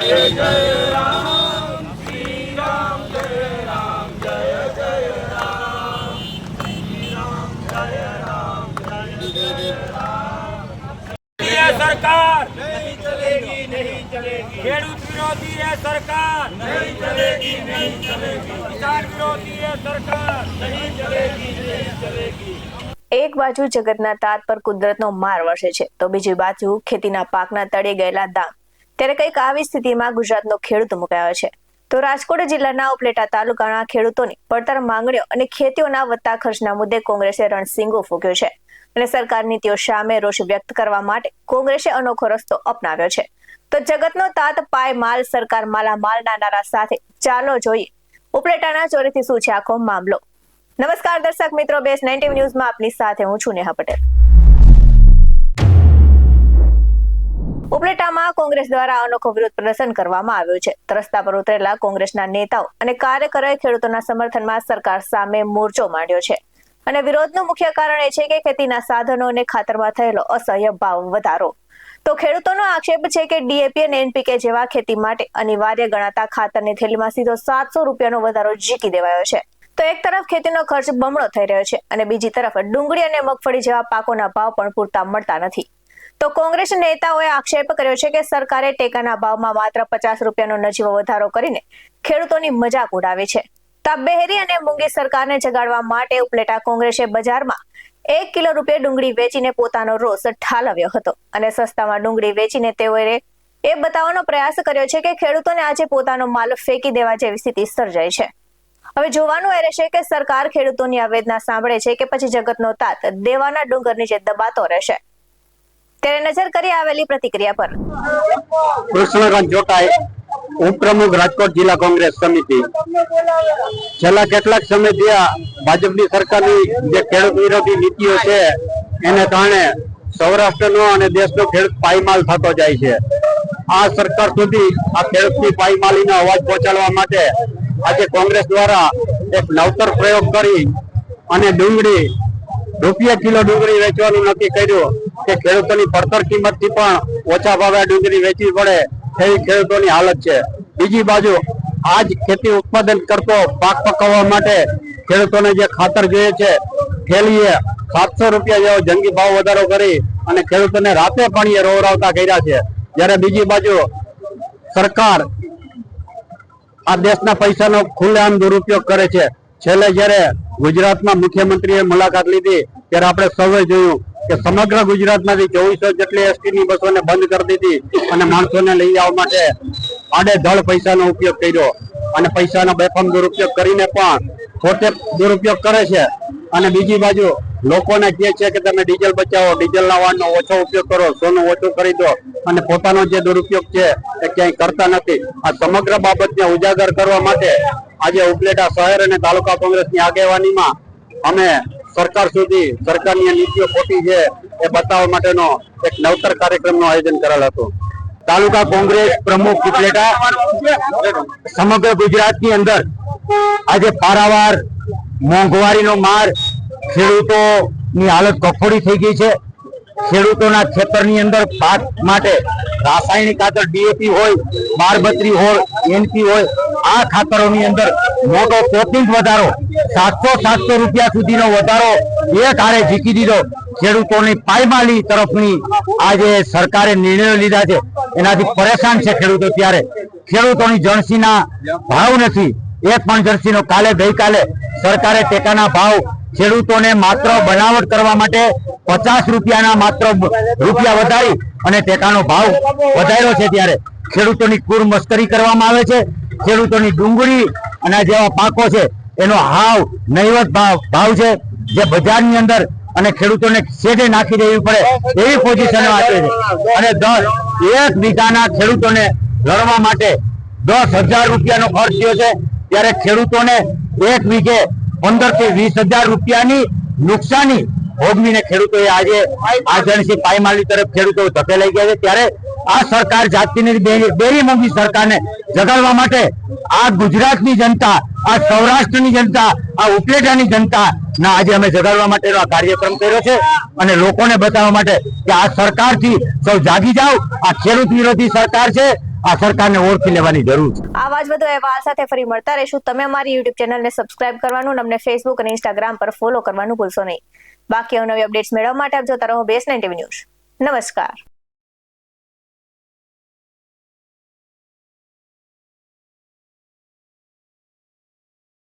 जय जय राम श्री राम जय राम जय जय राम श्री राम जय राम जय जय राम। ये सरकार नहीं चलेगी, नहीं चलेगी। खेडूत विरोधी है सरकार, नहीं चलेगी, नहीं चलेगी। किसान विरोधी है सरकार, नहीं चलेगी, नहीं चलेगी। એક બાજુ જગતના તાત પર કુદરતનો માર વરસે છે તો બીજી બાજુ ખેતીના પાકના તળે ગયેલા દામ। ત્યારે કંઈક આવી સ્થિતિમાં ગુજરાતનો ખેડૂત મુકાયો છે તો રાજકોટ જિલ્લાના ઉપલેટા તાલુકાના ખેડૂતોની પડતર માંગણીઓ અને ખેતીઓના વધતા ખર્ચના મુદ્દે કોંગ્રેસે રણસીંગો ફૂંક્યો છે અને સરકારની નીતિઓ સામે રોષ વ્યક્ત કરવા માટે કોંગ્રેસે અનોખો રસ્તો અપનાવ્યો છે। તો જગતનો તાત પાય માલ, સરકાર માલામાલના નારા સાથે ચાલો જોઈએ ઉપલેટાના ચોરીથી શું છે આખો મામલો। નમસ્કાર દર્શક મિત્રો, બેસ 90 ન્યૂઝમાં આપની સાથે હું છું નેહા પટેલ। ઉપલેટામાં કોંગ્રેસ દ્વારા અનોખો વિરોધ પ્રદર્શન કરવામાં આવ્યું છે। રસ્તા પર ઉતરેલા કોંગ્રેસના નેતાઓ અને કાર્યકરોએ ખેડૂતોના સમર્થનમાં સરકાર સામે મોરચો માંડ્યો છે અને વિરોધનું મુખ્ય કારણ એ છે કે ખેતીના સાધનો અને ખાતરમાં થયેલો અસહ્ય ભાવ વધારો। તો ખેડૂતોનો આક્ષેપ છે કે ડીએપી અને એનપીકે જેવા ખેતી માટે અનિવાર્ય ગણાતા ખાતરની થેલીમાં સીધો 700 રૂપિયાનો વધારો ઝીકી દેવાયો છે। તો એક તરફ ખેતીનો ખર્ચ બમણો થઈ રહ્યો છે અને બીજી તરફ ડુંગળી અને મગફળી જેવા પાકોના ભાવ પણ પૂરતા મળતા નથી। તો કોંગ્રેસ નેતાઓએ આક્ષેપ કર્યો છે કે સરકારે ટેકાના ભાવમાં માત્ર 50 રૂપિયાનો નજીવો વધારો કરીને ખેડૂતોની મજાક ઉડાવી છે। તબેહરી અને મૂંગી સરકારને જગાડવા માટે ઉપલેટા કોંગ્રેસે બજારમાં 1 કિલો રૂપિયા ડુંગળી વેચીને પોતાનો રોષ ઠાલવ્યો હતો અને સસ્તામાં ડુંગળી વેચીને તેઓએ એ બતાવવાનો પ્રયાસ કર્યો છે કે ખેડૂતોને આજે પોતાનો માલ ફેંકી દેવા જેવી સ્થિતિ સર્જાઈ છે। હવે જોવાનું એ રહેશે કે સરકાર ખેડૂતોની આ વેદના સાંભળે છે કે પછી જગતનો તાત દેવાના ડુંગર નીચે દબાતો રહેશે। ત્યારે નજર કરી આવેલી પ્રતિક્રિયા પર। કૃષ્ણકાંત જોટાઈ, ઉપપ્રમુખ રાજકોટ જિલ્લા કોંગ્રેસ સમિતિ। છેલ્લા કેટલાક સમયથી ભાજપની સરકારની જે ખેડૂત વિરોધી નીતિઓ છે એને કારણે સૌરાષ્ટ્રનો અને દેશનો ખેડૂત પાયમાલ થતો જાય છે। આ સરકાર સુધી આ ખેડૂતની પાયમાલીનો અવાજ પહોંચાડવા માટે આજે કોંગ્રેસ દ્વારા એક નવતર પ્રયોગ કરી અને ડુંગળી રૂપિયા કિલો ડુંગળી વેચવાનું નક્કી કર્યું કે ખેડૂતોની પડતર કિંમતથી પણ ઓછા ભાવે ડુંગળી વેચવી પડે એવી ખેડૂતોની હાલત છે। બીજી બાજુ આજ ખેતી ઉત્પાદન કરતો પાક પકવવા માટે ખેડૂતોને જે ખાતર જોઈએ છે થેલીએ 700 રૂપિયા જેવો જંગી ભાવ વધારો કરી અને ખેડૂતોને રાતે પાણીએ રોવરાવતા કર્યા છે। જ્યારે બીજી બાજુ સરકાર આ દેશના પૈસાનો ખુલ્લેઆમ દુરુપયોગ કરે છે। છેલ્લે જયારે ગુજરાતમાં મુખ્યમંત્રીએ મુલાકાત લીધી ત્યારે આપણે સૌએ જોયું કે સમગ્ર ગુજરાતમાંથી 2400 જેટલી એસટીની બસોને બંધ કરી દીધી અને માણસોને લઈ જવા માટે આડેધડ પૈસાનો ઉપયોગ કર્યો અને પૈસાનો બેફામ દુરુપયોગ કરીને પણ પોતે દુરુપયોગ કરે છે। અને બીજી બાજુ લોકોને કહે છે કે તમે ડીઝલ બચાવો, ડીઝલના વાહનનો ઓછો ઉપયોગ કરો, સોનું ઓછું કરી દો અને પોતાનો જે દુરુપયોગ છે એ ક્યાંય કરતા નથી। આ સમગ્ર બાબતને ઉજાગર કરવા માટે આજે ઉપલેટા શહેર અને તાલુકા કોંગ્રેસની આગેવાનીમાં અમે સરકાર સુધી સરકારની નીતિઓ ખોટી છે એ બતાવવા માટેનો એક નવતર કાર્યક્રમનું આયોજન કરેલ હતું। તાલુકા કોંગ્રેસ પ્રમુખ ઉપલેટા સમગ્ર ગુજરાતની અંદર આજે પારાવાર મોંઘવારીનો માર, ખેડૂતોની હાલત કફોડી થઈ ગઈ છે। ખેડૂતોના ખેતરની અંદર પાક માટે રાસાયણિક ખાતર ડીએપી હોય, 1232 હોય, એનપી હોય, આ ખાતરોની અંદર મોટો કોટિંગ વધારો 700 રૂપિયા સુધીનો વધારો એક હારે ઝીકી દીધો। ખેડૂતોની પાયમાલી તરફની આજે સરકારે નિર્ણયો લીધા છે એનાથી પરેશાન છે ખેડૂતો। ત્યારે ખેડૂતોની જણસીના ભાવ નથી, એક પણ જણસીનો ગઈકાલે સરકારે ટેકાના ભાવ ખેડૂતોને માત્ર બનાવટ કરવા માટે 50 રૂપિયાના માત્ર રૂપિયા વધારી અને ટેકાનો ભાવ વધાર્યો છે। ત્યારે ખેડૂતોની કુર મસ્કરી કરવામાં આવે છે। ખેડૂતોની ડુંગળી અને જેવા પાકો છે એનો હાવ નહીવત ભાવ છે જે બજારની અંદર અને ખેડૂતોને શેડે નાખી દેવી પડે એવી પોઝિશન આપે છે। અને 1 વીઘાના ખેડૂતોને લડવા માટે 10,000 રૂપિયાનો ખર્ચ થયો છે। ત્યારે ખેડૂતોને 1 વીઘે 15 થી 20,000 રૂપિયાની નુકસાની ભોગવીને ખેડૂતોએ આજે આ જણસી પાયમાલી તરફ ખેડૂતો ધકેલાઈ ગયા છે। ત્યારે આ સરકાર જાતિની બેરી મોંઘી સરકારને જગાડવા માટે આ ગુજરાતની જનતા, આ સૌરાષ્ટ્રની જનતા, આ ઉપલેટાની જનતા ના આજે અમે જગાડવા માટેનો આ કાર્યક્રમ કર્યો છે અને લોકોને બતાવવા માટે કે આ સરકારથી સૌ જાગી જાઓ। આ ખેડૂત વિરોધી સરકાર છે આ સરકારને ઓળખી લેવાની જરૂર છે. આવા જ વધુ અહેવાલ સાથે ફરી મળતા રહીશું. તમે અમારી યુટ્યુબ ચેનલને સબસ્ક્રાઇબ કરવાનું અને અમને ફેસબુક અને ઇન્સ્ટાગ્રામ પર ફોલો કરવાનું ભૂલશો નહીં. બાકી નવી અપડેટ્સ મેળવવા માટે આપ જોતા રહો BS9 TV ન્યૂઝ. નમસ્કાર.